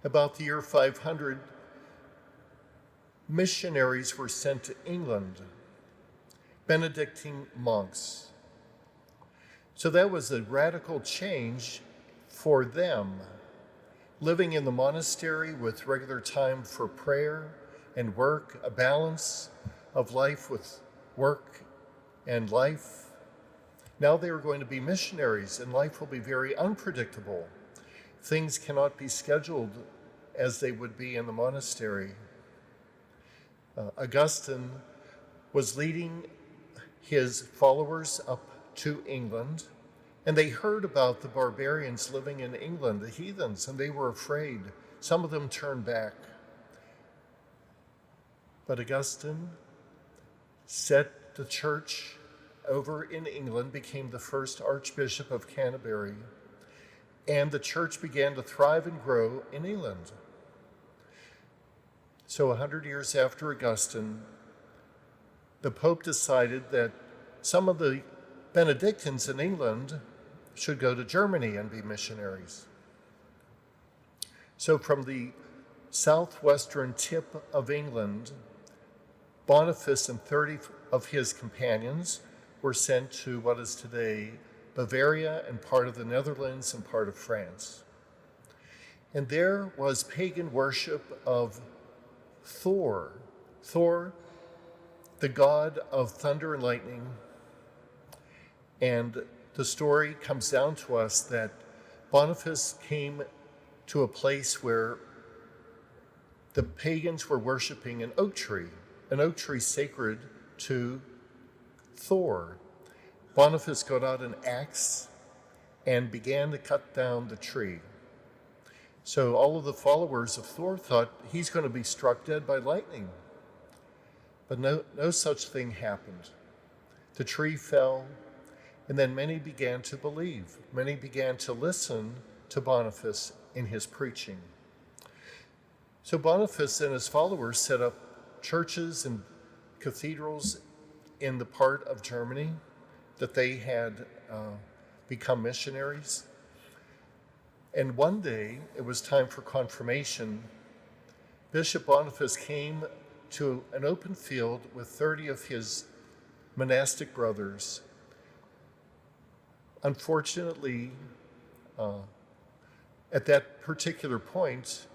About the year 500, missionaries were sent to England, Benedictine monks. So that was a radical change for them, living in the monastery with regular time for prayer and work, a balance of life with work and life. Now they are going to be missionaries, and life will be very unpredictable. Things cannot be scheduled as they would be in the monastery. Augustine was leading his followers up to England, and they heard about the barbarians living in England, the heathens, and they were afraid. Some of them turned back. But Augustine set the church over in England, became the first Archbishop of Canterbury, and the church began to thrive and grow in England. So 100 years after Augustine, the Pope decided that some of the Benedictines in England should go to Germany and be missionaries. So from the southwestern tip of England, Boniface and 30 of his companions were sent to what is today Bavaria and part of the Netherlands and part of France. And there was pagan worship of Thor, the god of thunder and lightning. And the story comes down to us that Boniface came to a place where the pagans were worshiping an oak tree sacred to Thor. Boniface got out an axe and began to cut down the tree. So all of the followers of Thor thought he's going to be struck dead by lightning. But no such thing happened. The tree fell, and then many began to believe. Many began to listen to Boniface in his preaching. So Boniface and his followers set up churches and cathedrals in the part of Germany that they had become missionaries. And one day, it was time for confirmation. Bishop Boniface came to an open field with 30 of his monastic brothers. Unfortunately, at that particular point,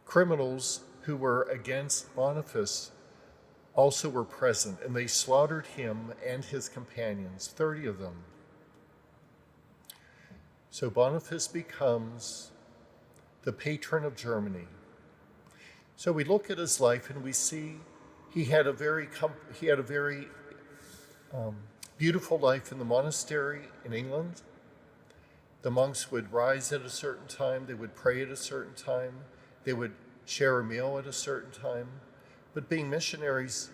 criminals who were against Boniface also were present, and they slaughtered him and his companions, 30 of them. So Boniface becomes the patron of Germany. So we look at his life and we see he had a very beautiful life in the monastery in England. The monks would rise at a certain time, they would pray at a certain time, they would share a meal at a certain time. But being missionaries,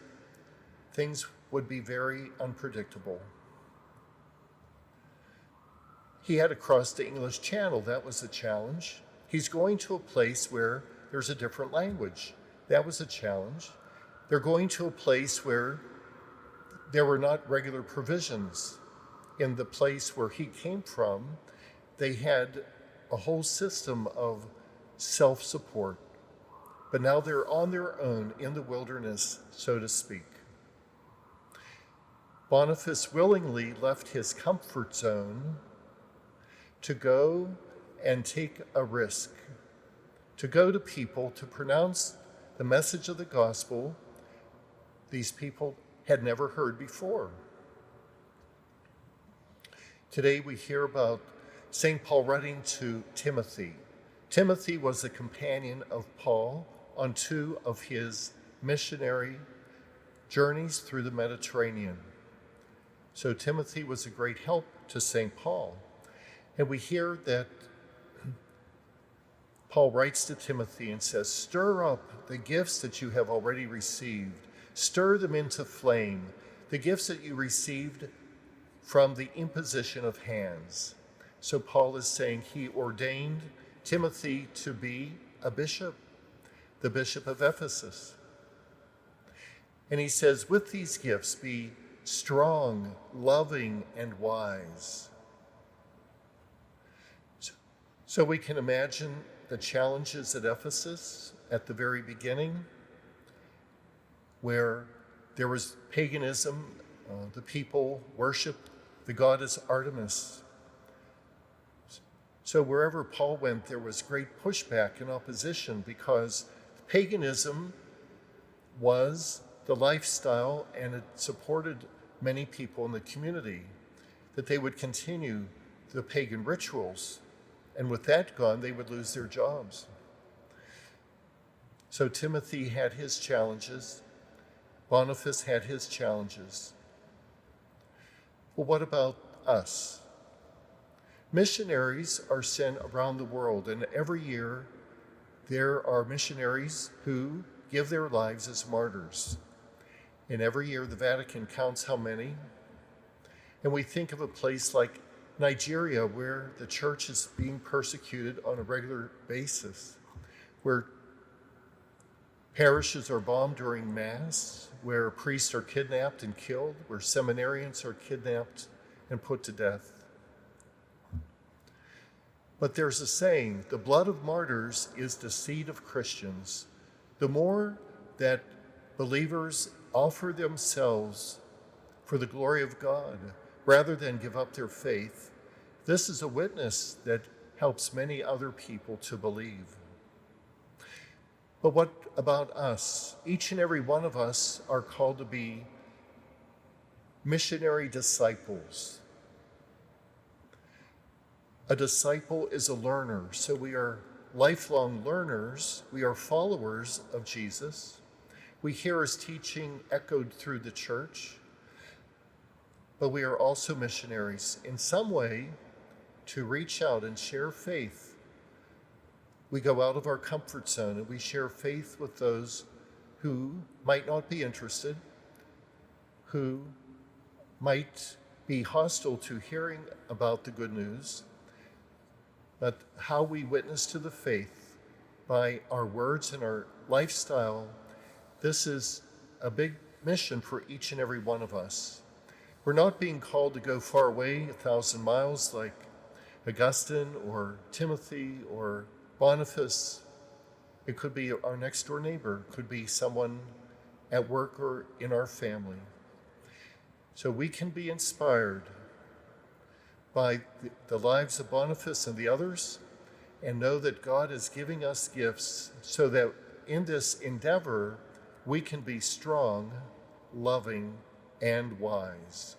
things would be very unpredictable. He had to cross the English Channel. That was a challenge. He's going to a place where there's a different language. That was a challenge. They're going to a place where there were not regular provisions. In the place where he came from, they had a whole system of self-support. But now they're on their own in the wilderness, so to speak. Boniface willingly left his comfort zone to go and take a risk, to go to people to pronounce the message of the gospel these people had never heard before. Today we hear about St. Paul writing to Timothy. Timothy was a companion of Paul on 2 of his missionary journeys through the Mediterranean. So Timothy was a great help to St. Paul. And we hear that Paul writes to Timothy and says, "Stir up the gifts that you have already received. Stir them into flame, the gifts that you received from the imposition of hands." So Paul is saying he ordained Timothy to be a bishop, the bishop of Ephesus. And he says, with these gifts, be strong, loving, and wise. So we can imagine the challenges at Ephesus at the very beginning, where there was paganism. The people worshiped the goddess Artemis. So wherever Paul went, there was great pushback and opposition, because paganism was the lifestyle, and it supported many people in the community, that they would continue the pagan rituals. And with that gone, they would lose their jobs. So Timothy had his challenges. Boniface had his challenges. Well, what about us? Missionaries are sent around the world, and every year there are missionaries who give their lives as martyrs. And every year the Vatican counts how many. And we think of a place like Nigeria, where the church is being persecuted on a regular basis, where parishes are bombed during Mass, where priests are kidnapped and killed, where seminarians are kidnapped and put to death. But there's a saying, the blood of martyrs is the seed of Christians. The more that believers offer themselves for the glory of God, rather than give up their faith, this is a witness that helps many other people to believe. But what about us? Each and every one of us are called to be missionary disciples. A disciple is a learner, so we are lifelong learners. We are followers of Jesus. We hear his teaching echoed through the church, but we are also missionaries in some way to reach out and share faith. We go out of our comfort zone and we share faith with those who might not be interested, who might be hostile to hearing about the good news, but how we witness to the faith by our words and our lifestyle, this is a big mission for each and every one of us. We're not being called to go far away, 1,000 miles, like Augustine or Timothy or Boniface. It could be our next door neighbor, it could be someone at work or in our family. So we can be inspired by the lives of Boniface and the others, and know that God is giving us gifts so that in this endeavor we can be strong, loving, and wise.